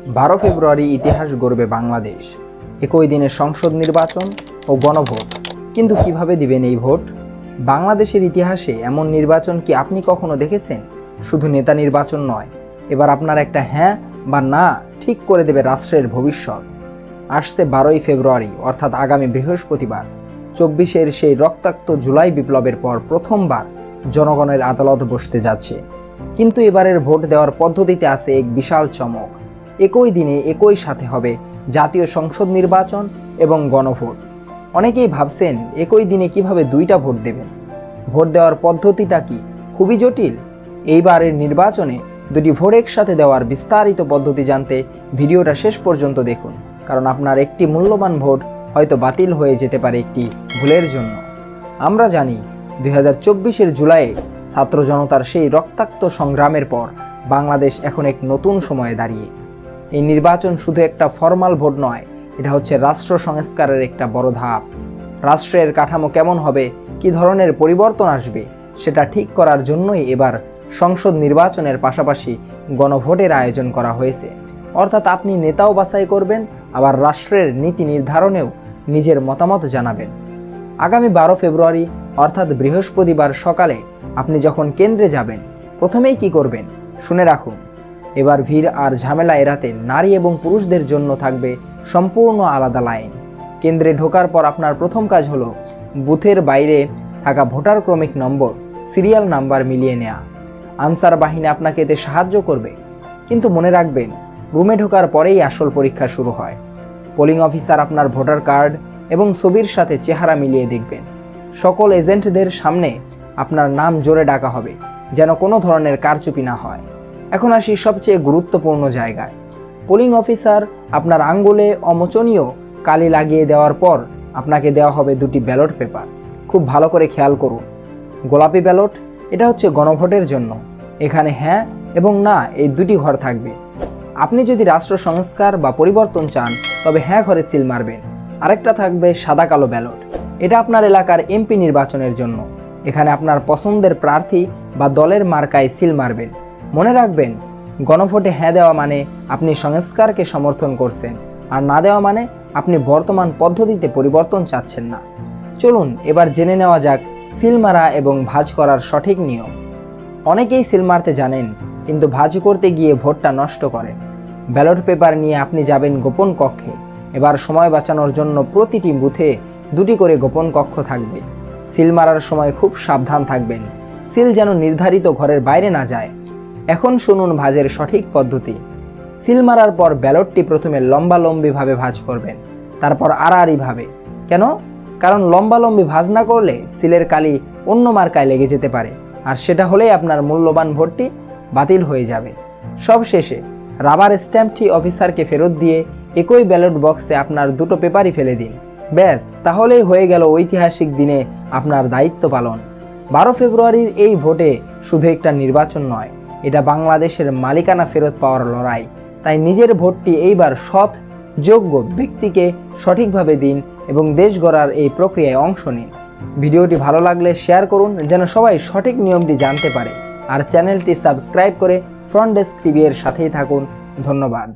12 ফেব্রুয়ারি ইতিহাস গড়বে বাংলাদেশ। একই দিনে সংসদ নির্বাচন ও গণভোট। কিন্তু কিভাবে দিবেন এই ভোট? বাংলাদেশের ইতিহাসে এমন নির্বাচন কি আপনি কখনো দেখেছেন? শুধু নেতা নির্বাচন নয়, এবার আপনার একটা হ্যাঁ বা না ঠিক করে দেবে রাষ্ট্রের ভবিষ্যৎ। আসছে 12ই ফেব্রুয়ারি, অর্থাৎ আগামী বৃহস্পতিবার। 24-এর সেই রক্তাক্ত জুলাই বিপ্লবের পর প্রথমবার জনগণের আদালত বসতে যাচ্ছে। কিন্তু এবারের ভোট দেওয়ার পদ্ধতিতে আছে এক বিশাল চমক। একই দিনে একই সাথে হবে জাতীয় সংসদ নির্বাচন এবং গণভোট। অনেকেই ভাবছেন একই দিনে কিভাবে দুইটা ভোট দেবেন। ভোট দেওয়ার পদ্ধতিটা কি খুবই জটিল? এইবারের নির্বাচনে দুটি ভোট একসাথে দেওয়ার বিস্তারিত পদ্ধতি জানতে ভিডিওটা শেষ পর্যন্ত দেখুন, কারণ আপনার একটি মূল্যবান ভোট হয়তো বাতিল হয়ে যেতে পারে একটি ভুলের জন্য। আমরা জানি 2024-এর জুলাইয়ে ছাত্র জনতার সেই রক্তাক্ত সংগ্রামের পর বাংলাদেশ এখন এক নতুন সময়ে দাঁড়িয়ে। এই নির্বাচন শুধু একটা ফরমাল ভোট নয়, এটা হচ্ছে রাষ্ট্র সংস্কারের একটা বড় ধাপ। রাষ্ট্রের কাঠামো কেমন হবে, কী ধরনের পরিবর্তন আসবে, সেটা ঠিক করার জন্যই এবার সংসদ নির্বাচনের পাশাপাশি গণভোটের আয়োজন করা হয়েছে। অর্থাৎ আপনি নেতাও বাছাই করবেন, আবার রাষ্ট্রের নীতি নির্ধারণেও নিজের মতামত জানাবেন। আগামী 12 ফেব্রুয়ারি অর্থাৎ বৃহস্পতিবার সকালে আপনি যখন কেন্দ্রে যাবেন, প্রথমেই কি করবেন শুনে রাখুন। এবার ভিড় আর ঝামেলা এড়াতে নারী এবং পুরুষদের জন্য থাকবে সম্পূর্ণ আলাদা লাইন। কেন্দ্রে ঢোকার পর আপনার প্রথম কাজ হলো বুথের বাইরে থাকা ভোটার ক্রমিক নম্বর, সিরিয়াল নাম্বার মিলিয়ে নেওয়া। আনসার বাহিনী আপনাকে এতে সাহায্য করবে। কিন্তু মনে রাখবেন, রুমে ঢোকার পরেই আসল পরীক্ষা শুরু হয়। পোলিং অফিসার আপনার ভোটার কার্ড এবং ছবির সাথে চেহারা মিলিয়ে দেখবেন। সকল এজেন্টদের সামনে আপনার নাম জোরে ডাকা হবে, যেন কোনো ধরনের কারচুপি না হয়। এখন আসি সবচেয়ে গুরুত্বপূর্ণ জায়গায়। পোলিং অফিসার আপনার আঙ্গুলে অমোচনীয় কালি লাগিয়ে দেওয়ার পর আপনাকে দেওয়া হবে দুটি ব্যালট পেপার। খুব ভালো করে খেয়াল করুন। গোলাপি ব্যালট, এটা হচ্ছে গণভোটের জন্য। এখানে হ্যাঁ এবং না এই দুটি ঘর থাকবে। আপনি যদি রাষ্ট্র সংস্কার বা পরিবর্তন চান, তবে হ্যাঁ ঘরে সিল মারবেন। আরেকটা থাকবে সাদা কালো ব্যালট। এটা আপনার এলাকার এমপি নির্বাচনের জন্য। এখানে আপনার পছন্দের প্রার্থী বা দলের মার্কায় সিল মারবেন। মনে রাখবেন, গণভোটে হ্যাঁ দেওয়া মানে আপনি সংস্কারকে সমর্থন করছেন, আর না দেওয়া মানে আপনি বর্তমান পদ্ধতিতে পরিবর্তন চাচ্ছেন না। চলুন এবার জেনে নেওয়া যাক সিল মারা এবং ভাঁজ করার সঠিক নিয়ম। অনেকেই সিল মারতে জানেন, কিন্তু ভাঁজ করতে গিয়ে ভোটটা নষ্ট করেন। ব্যালট পেপার নিয়ে আপনি যাবেন গোপন কক্ষে। এবার সময় বাঁচানোর জন্য প্রতিটি বুথে দুটি করে গোপন কক্ষ থাকবে। সিল মারার সময় খুব সাবধান থাকবেন, সিল যেন নির্ধারিত ঘরের বাইরে না যায়। এখন শুনুন ভাঁজের সঠিক পদ্ধতি। সিল মারার পর ব্যালটটি প্রথমে লম্বালম্বিভাবে ভাঁজ করবেন, তারপর আড়াআড়িভাবে। কেন? কারণ লম্বালম্বি ভাঁজ না করলে সিলের কালি অন্য মার্কায় লেগে যেতে পারে, আর সেটা হলেই আপনার মূল্যবান ভোটটি বাতিল হয়ে যাবে। সবশেষে রাবার স্ট্যাম্পটি অফিসারকে ফেরত দিয়ে একই ব্যালট বক্সে আপনার দুটো পেপারই ফেলে দিন। ব্যাস, তাহলেই হয়ে গেল ঐতিহাসিক দিনে আপনার দায়িত্ব পালন। 12 ফেব্রুয়ারির এই ভোটে শুধু একটা নির্বাচন নয়, এটা বাংলাদেশের মালিকানা ফেরত পাওয়ার লড়াই। তাই নিজের ভোটটি এইবার সৎ, যোগ্য ব্যক্তিকে সঠিকভাবে দিন এবং দেশ গড়ার এই প্রক্রিয়ায় অংশ নিন। ভিডিওটি ভালো লাগলে শেয়ার করুন, যেন সবাই সঠিক নিয়মটি জানতে পারে। আর চ্যানেলটি সাবস্ক্রাইব করে ফ্রন্ট ডেস্ক টিভি এর সাথেই থাকুন। ধন্যবাদ।